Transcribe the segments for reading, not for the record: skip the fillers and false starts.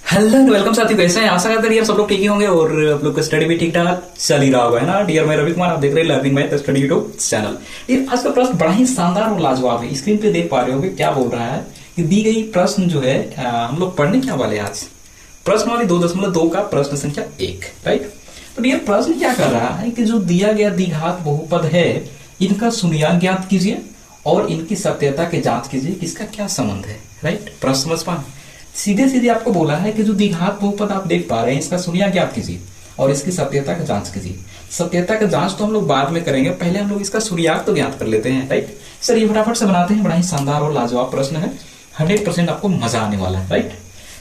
Hello and welcome साथी, कैसे हैं? आशा करते हैं सब लोग ठीक ही होंगे और आप लोग का स्टडी भी ठीक ठाक चल ही रहा होगा, है ना। डियर मैं रवि कुमार, आप देख रहे हैं learning by the study YouTube channel. ये आज का प्रश्न बड़ा ही शानदार और लाजवाब है। स्क्रीन पे देख पा रहे होंगे क्या बोल रहा है कि दी गई प्रश्न जो है हम लोग पढ़ने क्या वाले आज प्रश्न वाली 2.2 का प्रश्न संख्या 1, राइट। तो डियर प्रश्न क्या कर रहा है कि जो दिया गया द्विघात बहुपद है इनका शून्यांक ज्ञात कीजिए और इनकी सत्यता की जांच कीजिए, किसका क्या संबंध है, राइट। प्रश्न समझ पा सीधे सीधे आपको बोला है कि जो द्विघात बहुपद आप देख पा रहे हैं इसका शून्यांक ज्ञात कीजिए और इसकी सत्यता का जांच कीजिए। सत्यता का जांच तो हम लोग बाद में करेंगे, पहले हम लोग इसका शून्यांक तो ज्ञात कर लेते हैं, राइट। सर ये फटाफट से बनाते हैं, बड़ा ही शानदार और लाजवाब प्रश्न है, 100% आपको मजा आने वाला है, राइट।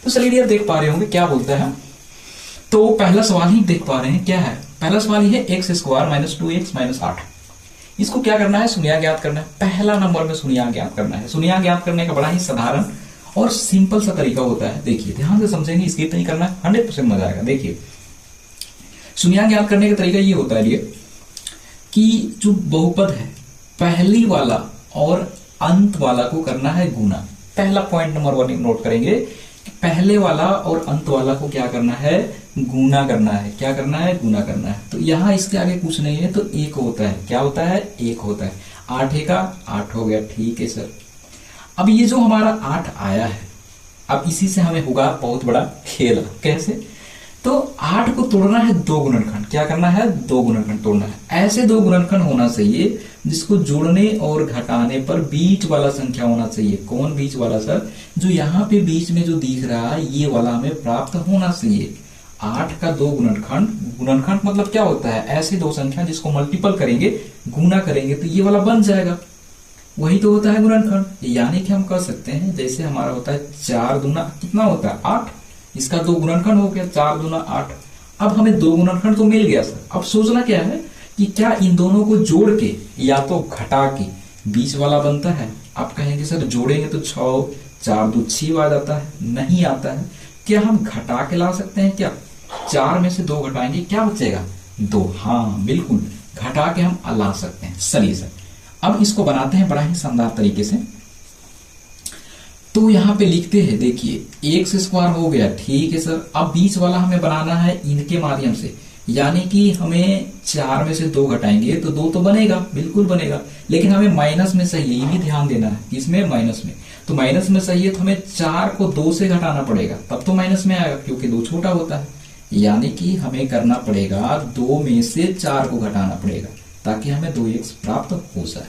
तो चलिए देख पा रहे होंगे क्या बोलता है। तो पहला सवाल ही देख पा रहे हैं क्या है। पहला सवाल ये है x² - 2x - 8। इसको क्या करना है, शून्यांक ज्ञात करना है। पहला नंबर में शून्यांक ज्ञात करना है। शून्यांक ज्ञात करने का बड़ा ही साधारण और सिंपल सा तरीका होता है। देखिए ध्यान से समझेंगे, स्किप नहीं करना है, 100% मजा आएगा। देखिए शून्यांक ज्ञात करने का तरीका ये होता है कि जो बहुपद है पहली वाला और अंत वाला को करना है गुना। पहला पॉइंट नंबर 1 नोट करेंगे कि पहले वाला और अंत वाला को क्या करना है, गुना करना है। क्या करना है, गुना करना है। तो यहां इसके आगे कुछ नहीं है तो 1 होता है। क्या होता है, 1 होता है। 8 का 8 हो गया, ठीक है सर। अब ये जो हमारा 8 आया है, अब इसी से हमें होगा बहुत बड़ा खेल। कैसे, तो 8 को तोड़ना है 2 गुणनखंड। क्या करना है, 2 गुणनखंड तोड़ना है। ऐसे 2 गुणनखंड होना चाहिए जिसको जोड़ने और घटाने पर बीच वाला संख्या होना चाहिए। कौन बीच वाला सर, जो यहाँ पे बीच में जो दिख रहा है ये वाला हमें प्राप्त होना चाहिए। 8 का 2 गुणनखंड, गुणनखंड मतलब क्या होता है, ऐसे 2 संख्या जिसको मल्टीपल करेंगे, गुना करेंगे तो ये वाला बन जाएगा, वही तो होता है गुणनखंड। यानी कि हम कह सकते हैं जैसे हमारा होता है 4 दूना कितना होता है 8, इसका 2 गुणनखंड हो गया 4 दूना 8। अब हमें 2 गुणनखंड तो मिल गया सर। अब सोचना क्या है कि क्या इन दोनों को जोड़ के या तो घटा के बीच वाला बनता है। आप कहेंगे सर जोड़ेंगे तो 6 4 2 6 आ जाता है, नहीं आता है। क्या हम घटा के ला सकते हैं, क्या 4 में से 2 घटाएंगे क्या बचेगा 2। हाँ बिल्कुल, घटा के हम ला सकते हैं। चलिए सर अब इसको बनाते हैं बड़ा ही शानदार तरीके से। तो यहां पे लिखते हैं, देखिए x² हो गया, ठीक है सर। अब बीच वाला हमें बनाना है इनके माध्यम से, यानी कि हमें 4 में से 2 घटाएंगे तो 2 तो बनेगा, बिल्कुल बनेगा। लेकिन हमें माइनस में चाहिए, ये भी ध्यान देना है। किसमें, माइनस में। तो माइनस में चाहिए तो हमें 4 को 2 से घटाना पड़ेगा, तब तो माइनस में आएगा क्योंकि 2 छोटा होता है। यानी कि हमें करना पड़ेगा 2 में से 4 को घटाना पड़ेगा ताकि हमें 2x प्राप्त हो जाए।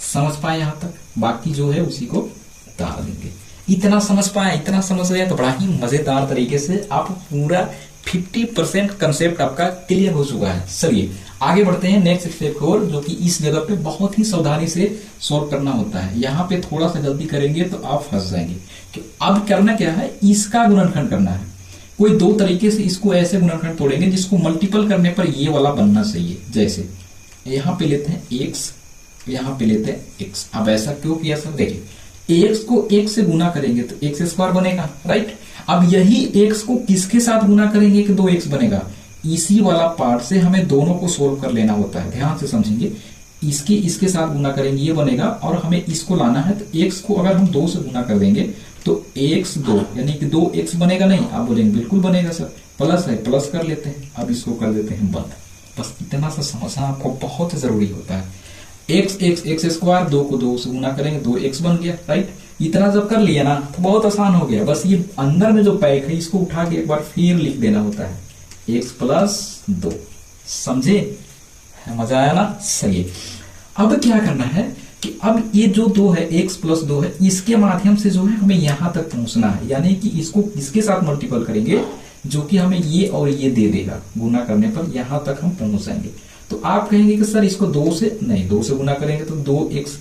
समझ पाए यहां तक, बाकी जो है उसी को उतार देंगे। इतना समझ पाए, इतना समझ गए तो बड़ा ही मजेदार तरीके से आप पूरा 50% कंसेप्ट आपका क्लियर हो चुका है। चलिए आगे बढ़ते हैं नेक्स्ट स्टेप की ओर, जो कि इस जगह पे बहुत ही सावधानी से सॉल्व करना होता है। यहाँ पे थोड़ा सा गलती करेंगे तो आप फंस जाएंगे। कि अब करना क्या है, इसका गुणनखंड करना है। कोई 2 तरीके से इसको ऐसे गुणनखंड तोड़ेंगे जिसको मल्टीपल करने पर ये वाला बनना चाहिए। जैसे यहाँ पे लेते हैं x, यहाँ पे लेते हैं x। अब ऐसा क्यों किया सर, देखिए x को 1 से गुना करेंगे तो x² बनेगा, राइट। अब यही x को किसके साथ गुना करेंगे कि 2x बनेगा। इसी वाला पार्ट से हमें दोनों को सोल्व कर लेना होता है, ध्यान से समझेंगे। इसके साथ गुना करेंगे ये बनेगा और हमें इसको लाना है। तो x को अगर हम 2 से गुना कर देंगे तो x 2 यानी कि 2x बनेगा, नहीं आप बोलेंगे बिल्कुल बनेगा सर, प्लस है प्लस कर लेते हैं। अब इसको कर देते हैं बंद। बस इतना सा समझना आपको बहुत जरूरी होता है। x² 2 को 2 से गुना करेंगे 2x बन गया, राइट। इतना जब कर लिया ना तो बहुत आसान हो गया। बस ये अंदर में जो पैक है इसको उठा के एक बार फिर लिख देना होता है, x + 2। समझे, मजा आया ना। सही। अब क्या करना है कि अब ये जो 2 है, x + 2 है, इसके माध्यम से जो है हमें यहां तक पहुंचना है। यानी कि इसको किसके साथ मल्टीपल करेंगे जो कि हमें ये और ये दे देगा। गुना करने पर यहां तक हम पहुंच जाएंगे। तो आप कहेंगे कि सर इसको 2 से नहीं, 2 से गुना करेंगे तो 2x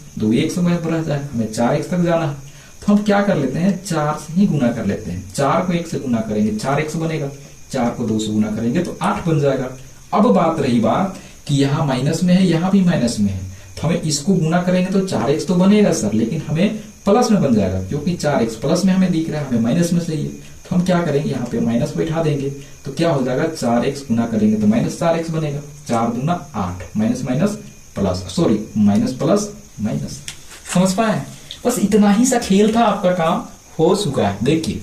रह जाए, हमें 4x तक जाना है। तो हम क्या कर लेते हैं, 4 से ही गुना कर लेते हैं। 4 को 1 से गुना करेंगे 4x बनेगा, 4 को 2 से गुना करेंगे तो 8 बन जाएगा। अब बात रही बात कि यहाँ माइनस में है, यहाँ भी माइनस में है, तो हमें इसको गुना करेंगे तो 4x तो बनेगा सर, लेकिन हमें प्लस में बन जाएगा क्योंकि 4x प्लस में हमें दिख रहा है, हमें माइनस में चाहिए। तो हम क्या करेंगे, यहाँ पे माइनस बैठा देंगे तो क्या हो जाएगा, 4x गुना करेंगे तो -4x बनेगा। 4 दूना 8, minus minus plus, sorry minus plus minus. समझ पाए, बस इतना ही सा खेल था, आपका काम हो चुका है। देखिए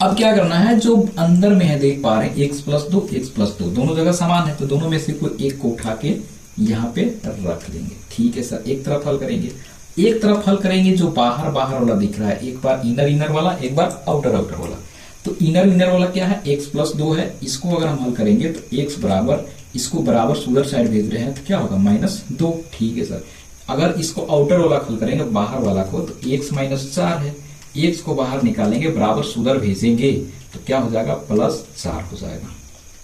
अब क्या करना है, जो अंदर में है देख पा रहे हैं x प्लस 2 x प्लस 2 दोनों जगह समान है, तो दोनों में से कोई एक को उठा के यहाँ पे रख लेंगे। ठीक है सर, एक तरफ हल करेंगे, एक तरफ हल करेंगे जो बाहर बाहर वाला दिख रहा है, एक बार इनर इनर वाला, एक बार आउटर आउटर वाला। तो इनर इनर वाला क्या है, x प्लस 2 है, इसको अगर हम हल करेंगे तो x बराबर, इसको बराबर उधर साइड भेज रहे हैं तो क्या होगा -2। ठीक है सर, अगर इसको आउटर वाला हल करेंगे बाहर वाला को, तो x -4 है, x को बाहर निकालेंगे बराबर सुधर भेजेंगे तो क्या हो जाएगा +4 हो जाएगा।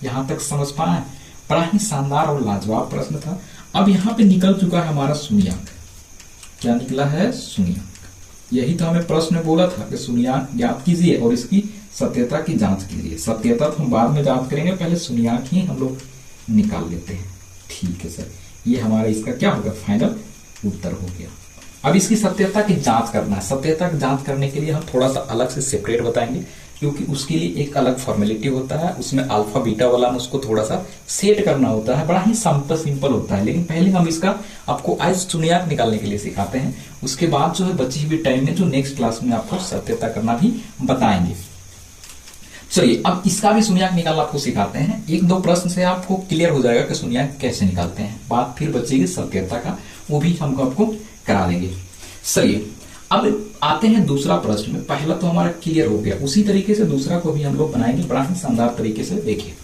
यहां तक समझ पाए? बड़ा ही शानदार और लाजवाब प्रश्न था। अब यहाँ पे निकल चुका है हमारा शून्यंक। क्या निकला है? शून्यंक। यही तो हमें प्रश्न में बोला था कि शून्यंक ज्ञात कीजिए और इसकी सत्यता की जांच कीजिए। सत्यता तो हम बाद में जांच करेंगे, पहले शून्यंक ही हम लोग निकाल लेते हैं। ठीक है सर, ये हमारा इसका क्या होगा, फाइनल उत्तर हो गया। अब इसकी सत्यता की जांच करना है। सत्यता की जांच करने के लिए हम थोड़ा सा अलग से सेपरेट बताएंगे, क्योंकि उसके लिए एक अलग फॉर्मेलिटी होता है, उसमें अल्फा बीटा वाला में उसको थोड़ा सा सेट करना होता है। बड़ा ही सिंपल होता है, लेकिन पहले हम इसका आपको आज शून्यंक निकालने के लिए सिखाते हैं। उसके बाद जो है बची हुई टाइम में जो नेक्स्ट क्लास में आपको सत्यता करना भी बताएंगे। चलिए, अब इसका भी शून्यंक निकालना आपको सिखाते हैं। एक दो प्रश्न से आपको क्लियर हो जाएगा कि शून्यंक कैसे निकालते हैं। बात फिर बचेगी सत्यता का, वो भी हमको आपको करा देंगे। चलिए, अब आते हैं दूसरा प्रश्न में। पहला तो हमारा क्लियर हो गया, उसी तरीके से दूसरा को भी हम लोग बनाएंगे बड़ा ही शानदार तरीके से। देखिए,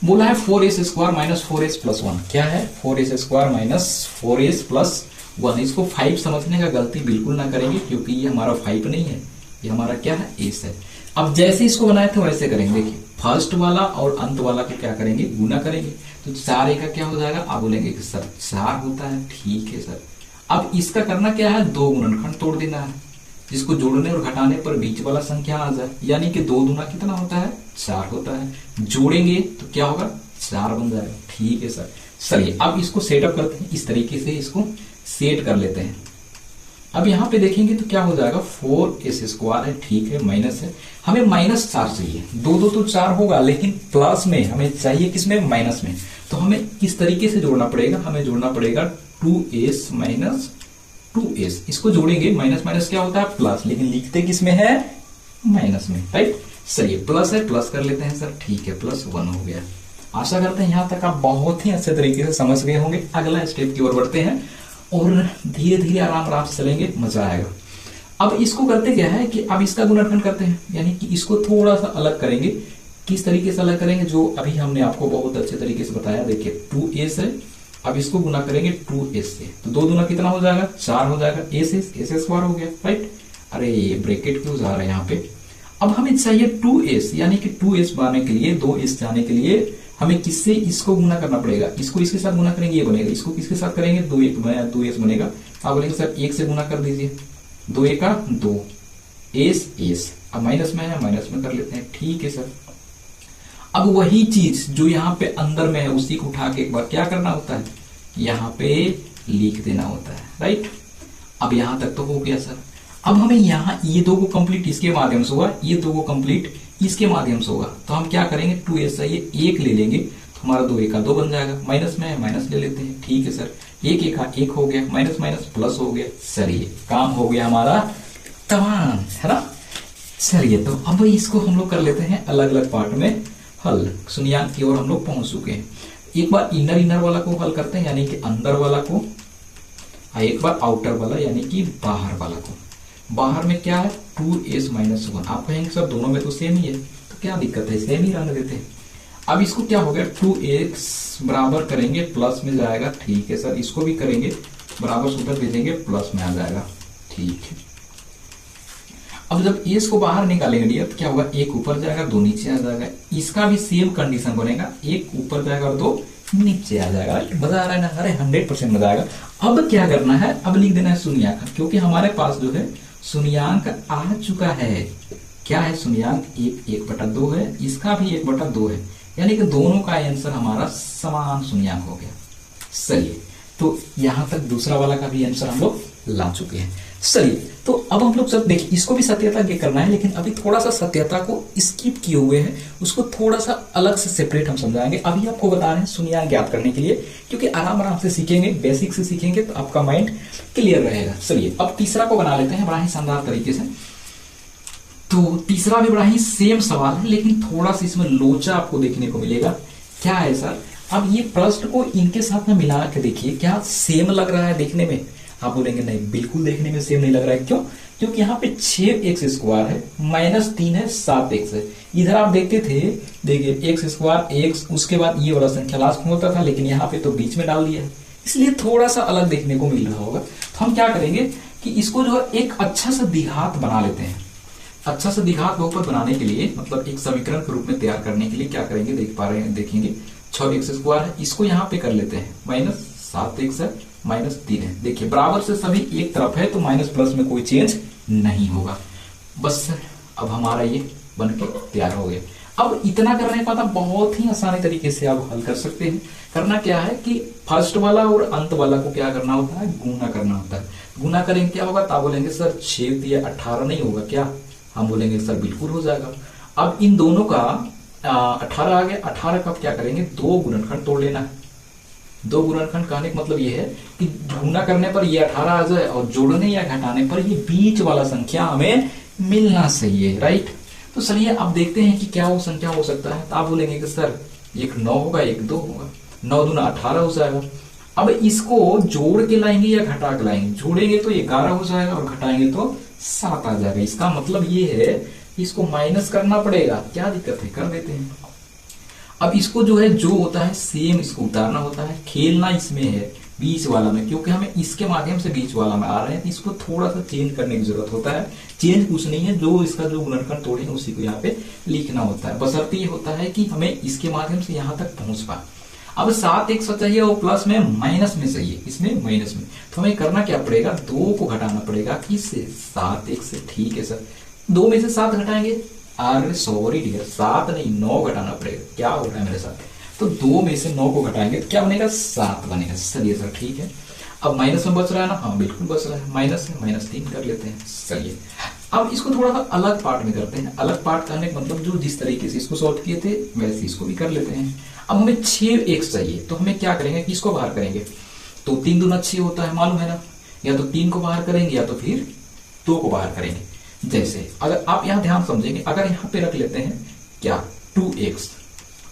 बोला है 4s² - 4s + 1। क्या है? 4s² - 4s + 1। इसको 5 समझने का गलती बिल्कुल ना करेंगे, क्योंकि ये हमारा 5 नहीं है, ये हमारा क्या है, s है। अब जैसे इसको बनाए थे वैसे करेंगे। देखिए, फर्स्ट वाला और अंत वाला को क्या करेंगे, गुना करेंगे। तो 4 का क्या हो जाएगा, आप बोलेंगे कि सर 4 होता है। ठीक है सर, अब इसका करना क्या है, 2 गुणनखंड तोड़ देना है, जिसको जोड़ने और घटाने पर बीच वाला संख्या आ जाए। यानी कि 2 दूना कितना होता है, 4 होता है। जोड़ेंगे तो क्या होगा, 4 बन जाएगा। ठीक है सर, चलिए अब इसको सेटअप करते हैं। इस तरीके से इसको सेट कर लेते हैं। अब यहाँ पे देखेंगे तो क्या हो जाएगा, 4s² है। ठीक है, माइनस है, हमें -4 चाहिए। 2 तो 4 होगा, लेकिन प्लस में हमें चाहिए, किसमें, माइनस में। तो हमें किस तरीके से जोड़ना पड़ेगा, हमें जोड़ना पड़ेगा 2s - 2s। इसको जोड़ेंगे, माइनस माइनस क्या होता है, प्लस, लेकिन लिखते किसमें है, माइनस में, राइट। चलिए, प्लस है, प्लस कर लेते हैं सर। ठीक है, +1 हो गया। आशा करते हैं यहां तक आप बहुत ही अच्छे तरीके से समझ गए होंगे। अगला स्टेप की ओर बढ़ते हैं और धीरे धीरे आराम आराम से चलेंगे, मजा आएगा। अब इसको करते क्या है कि अब इसका गुणनखंड करते हैं, यानी कि इसको थोड़ा सा अलग करेंगे। किस तरीके से अलग करेंगे, जो अभी हमने आपको बहुत अच्छे तरीके से बताया। देखिए, 2s है, अब इसको गुना करेंगे 2s से, तो 2 दूना कितना हो जाएगा, 4 हो जाएगा। s² हो गया, राइट। अरे ये ब्रैकेट क्यों जा रहा है यहाँ पे। अब हमें चाहिए 2s, यानी कि 2s बनाने के लिए, 2s जाने के लिए हमें किससे इसको गुना करना पड़ेगा। इसको इसके साथ गुना करेंगे, ये बनेगा। इसको किसके साथ करेंगे, 2s बनेगा। आप बोलेंगे सर 1 से गुना कर दीजिए, 2 × 2 s। अब माइनस में है, माइनस में कर लेते हैं। ठीक है सर, अब वही चीज जो यहाँ पे अंदर में है उसी को उठा के एक बार क्या करना होता है, यहाँ पे लिख देना होता है, राइट। अब यहां तक तो हो गया सर। अब हमें यहाँ ये 2 को कंप्लीट इसके माध्यम से होगा, ये 2 को कंप्लीट इसके माध्यम से होगा। तो हम क्या करेंगे, 2s है, ये 1 ले लेंगे तो हमारा 2 × 2 बन जाएगा। माइनस में है, माइनस ले लेते हैं। ठीक है सर, 1 × 1 हो गया, माइनस माइनस प्लस हो गया। सर ये काम हो गया हमारा तमाम, है ना। चलिए, तो अब इसको हम लोग कर लेते हैं अलग अलग पार्ट में हल। शून्यंक की ओर हम लोग पहुंच चुके हैं। एक बार इनर इनर वाला को हल करते हैं, यानी कि अंदर वाला को, एक बार आउटर वाला यानी कि बाहर वाला को। बाहर में क्या है, 2s - 1। आप कहेंगे सर दोनों में तो सेम ही है, तो क्या दिक्कत है, सेम ही रहने देते हैं। अब इसको क्या हो गया, 2x बराबर करेंगे, प्लस में जाएगा। ठीक है सर, इसको भी करेंगे बराबर सूत्र भेजेंगे, प्लस में आ जाएगा। ठीक है, अब जब s को बाहर निकालेंगे डियर तो क्या होगा, 1 ऊपर जाएगा, 2 नीचे आ जाएगा। इसका भी सेम कंडीशन बनेगा, 1 ऊपर जाएगा और 2 नीचे आ जाएगा। मजा आ रहा है ना, अरे 100% मजा आएगा। अब क्या करना है, अब लिख देना है शून्यंक, क्योंकि हमारे पास जो है शून्यंक आ चुका है। क्या है, शून्यंक 1/2 है, इसका भी 1/2 है, यानी कि दोनों का आंसर हमारा समान शून्यंक हो गया। चलिए, तो यहां तक दूसरा वाला का भी आंसर हम लोग ला चुके हैं। चलिए, तो अब हम लोग सब देखिए, इसको भी सत्यता के करना है, लेकिन अभी थोड़ा सा सत्यता को स्किप किए हुए हैं, उसको थोड़ा सा अलग से सेपरेट हम समझाएंगे। अभी आपको बता रहे हैं शून्यंक ज्ञात करने के लिए, क्योंकि आराम आराम से सीखेंगे, बेसिक से सीखेंगे तो आपका माइंड क्लियर रहेगा। चलिए, अब तीसरा को बना लेते हैं बड़ा ही शानदार तरीके से। तो तीसरा भी बड़ा ही सेम सवाल है, लेकिन थोड़ा सा इसमें लोचा आपको देखने को मिलेगा। क्या है सर, अब ये प्रश्न को इनके साथ में मिला के देखिए, क्या सेम लग रहा है देखने में? आप बोलेंगे नहीं, बिल्कुल देखने में सेम नहीं लग रहा है। क्यों? क्योंकि यहाँ पे 6x² है, -3 है, 7x है। इधर आप देखते थे, देखिए x², x, उसके बाद ये वाला संख्या लास्ट में होता था, लेकिन यहाँ पे तो बीच में डाल दिया है, इसलिए थोड़ा सा अलग देखने को मिल रहा होगा। तो हम क्या करेंगे कि इसको जो है एक अच्छा सा द्विघात बना लेते हैं। अच्छा सा द्विघात बहुपद बनाने के लिए, मतलब एक समीकरण के रूप में तैयार करने के लिए क्या करेंगे, देख पा रहे हैं, देखेंगे 6x² है, इसको यहाँ पे कर लेते हैं, -7x है, -3 है। देखिए बराबर से सभी एक तरफ है, तो माइनस प्लस में कोई चेंज नहीं होगा। बस अब हमारा ये बन के तैयार हो गया। अब इतना करने के बाद आप बहुत ही आसानी तरीके से आप हल कर सकते हैं। करना क्या है कि फर्स्ट वाला और अंत वाला को क्या करना होता है, गुना करना होता है। गुना करेंगे क्या होगा, तो आप बोलेंगे सर 6 दिया 18 नहीं होगा क्या? हम बोलेंगे सर बिल्कुल हो जाएगा। अब इन दोनों का 18 आ गया, 18 का क्या करेंगे, 2 गुणनखंड तोड़ लेना है। 2 गुणनखंड कहने का मतलब ये है कि गुना करने पर ये 18 आ जाए और जोड़ने या घटाने पर ये बीच वाला संख्या हमें मिलना चाहिए, राइट। तो चलिए अब देखते हैं कि क्या वो संख्या हो सकता है। तो आप बोलेंगे कि सर एक 9 होगा, एक 2 होगा, 9 दूना 18 हो जाएगा। अब इसको जोड़ के लाएंगे या घटा के लाएंगे? जोड़ेंगे तो 11 हो जाएगा और घटाएंगे तो 7 आ जाएगा। इसका मतलब ये है इसको माइनस करना पड़ेगा। क्या दिक्कत है, कर देते हैं। अब इसको जो है जो होता है सेम इसको उतारना होता है। खेलना इसमें है बीच वाला में, क्योंकि हमें इसके माध्यम से बीच वाला में आ रहे हैं, तो इसको थोड़ा सा चेंज करने की जरूरत होता है। चेंज कुछ नहीं है, जो इसका जो गुणनखंड तोड़े उसी को यहाँ पे लिखना होता है। बशर्ते ये होता है कि हमें इसके माध्यम से यहाँ तक पहुंच पाए। अब 7x चाहिए और प्लस में माइनस में चाहिए, इसमें माइनस में, तो हमें करना क्या पड़ेगा, 2 को घटाना पड़ेगा किससे, 7x से। ठीक है सर, 2 में से 7 घटाएंगे, अरे सॉरी डियर, 7 नहीं 9 घटाना पड़ेगा। क्या हो रहा है मेरे साथ, तो 2 में से 9 को घटाएंगे तो क्या बनेगा, 7 बनेगा। चलिए सर ठीक है। अब माइनस में बच रहा है ना, हाँ बिल्कुल बच रहा है, माइनस है, -3 कर लेते हैं। चलिए अब इसको थोड़ा सा अलग पार्ट में करते हैं। अलग पार्ट करने का मतलब जो जिस तरीके से इसको सॉल्व किए थे वैसे इसको भी कर लेते हैं। अब हमें 6x चाहिए, तो हमें क्या करेंगे, किसको बाहर करेंगे, तो 3 दूना 6 होता है, मालूम है ना। या तो 3 को बाहर करेंगे या तो फिर 2 को बाहर करेंगे। जैसे अगर आप यहाँ ध्यान समझेंगे, अगर यहाँ पे रख लेते हैं क्या 2x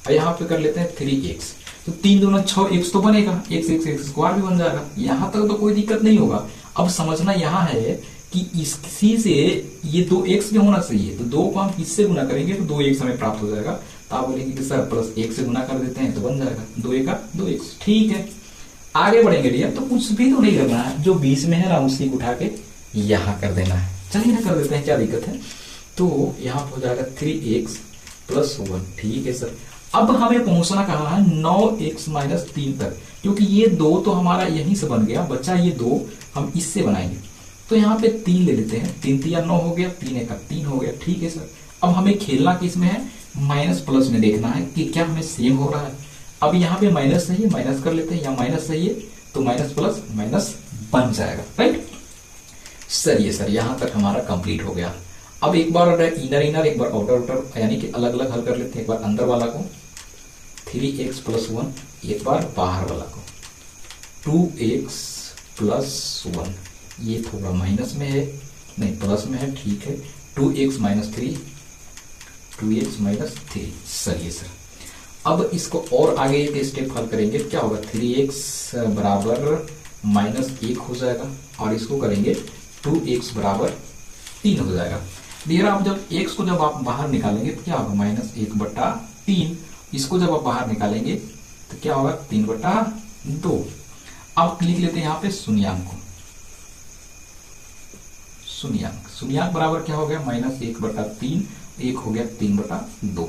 और यहाँ पे कर लेते हैं 3x, तो 3 दूना 6x तो बनेगा, x² भी बन जाएगा। यहाँ तक तो कोई दिक्कत नहीं होगा। अब समझना यहाँ है कि इसी से ये 2x भी होना चाहिए, तो 2 को हम किससे गुना करेंगे तो 2x हमें प्राप्त हो जाएगा। तो आप बोलेंगे कि सर प्लस 1 से गुना कर देते हैं तो बन जाएगा 2 का 2x। ठीक है, आगे बढ़ेंगे डियर। तो कुछ भी तो नहीं करना है, जो बीच में है ना उसी को उठा के यहाँ कर देना है। चलिए ना कर देते हैं, क्या दिक्कत है। तो यहाँ हो जाएगा 3x + 1। ठीक है सर, अब हमें पहुंचना कहाँ है, 9x - 3 तक, क्योंकि ये 2 तो हमारा यहीं से बन गया, बचा ये 2 हम इससे बनाएंगे। तो यहाँ पे 3 ले लेते हैं, 3 3 9 हो गया, 3 1 3 हो गया। ठीक है सर, अब हमें खेलना किस में है, माइनस प्लस में देखना है कि क्या हमें सेम हो रहा है। अब यहाँ पे माइनस चाहिए, माइनस कर लेते हैं, या माइनस चाहिए तो माइनस प्लस माइनस बन जाएगा, राइट। सर ये सर यहाँ तक हमारा कंप्लीट हो गया। अब एक बार इनर इनर, एक बार आउटर, यानी कि अलग अलग हल कर लेते हैं। एक बार अंदर वाला को 3x + 1, एक बार बाहर वाला को 2x + 1। ये थोड़ा माइनस में है, नहीं प्लस में है, ठीक है। 2x - 3, 2x - 3। सर ये सर, अब इसको और आगे एक स्टेप हल करेंगे, क्या होगा, 3x = -1 हो जाएगा, और इसको करेंगे 2x = 3 हो जाएगा। डियर आप जब x को जब आप बाहर निकालेंगे तो क्या होगा, -1/3। इसको जब आप बाहर निकालेंगे तो क्या होगा, 3/2। अब लिख लेते हैं यहाँ पे शून्यांक को, शून्यांक बराबर क्या हो गया, -1/3, 1 हो गया 3/2।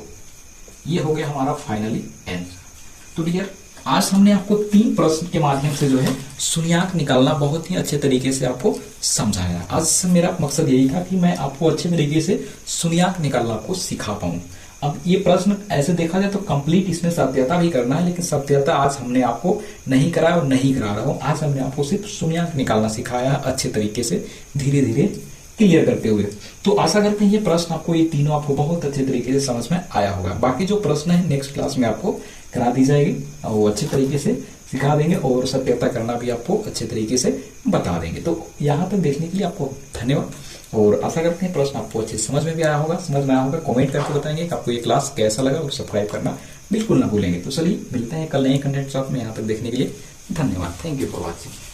ये हो गया हमारा फाइनली आंसर। तो डियर आज हमने आपको 3 प्रश्न के माध्यम से जो है शून्यांक निकालना बहुत ही अच्छे तरीके से आपको समझाया। आज मेरा मकसद यही था कि मैं आपको अच्छे तरीके से शून्यांक निकालना आपको सिखा पाऊं। अब ये प्रश्न ऐसे देखा जाए तो कंप्लीट इसमें सत्यता भी करना है, लेकिन सत्यता आज हमने आपको नहीं कराया और नहीं करा रहा हूं। आज हमने आपको सिर्फ शून्यांक निकालना सिखाया अच्छे तरीके से, धीरे धीरे क्लियर करते हुए। तो आशा करते हैं ये प्रश्न आपको, ये तीनों आपको बहुत अच्छे तरीके से समझ में आया होगा। बाकी जो प्रश्न है नेक्स्ट क्लास में आपको करा दी जाएगी और वो अच्छे तरीके से सिखा देंगे, और सत्यता करना भी आपको अच्छे तरीके से बता देंगे। तो यहाँ तक देखने के लिए आपको धन्यवाद, और आशा करते हैं प्रश्न आपको अच्छे समझ में भी आया होगा, कमेंट करके बताएंगे कि आपको ये क्लास कैसा लगा, और सब्सक्राइब करना बिल्कुल ना भूलेंगे। तो चलिए मिलते हैं कल नए कंटेंट साथ में। यहाँ तक देखने के लिए धन्यवाद। Thank you for watching.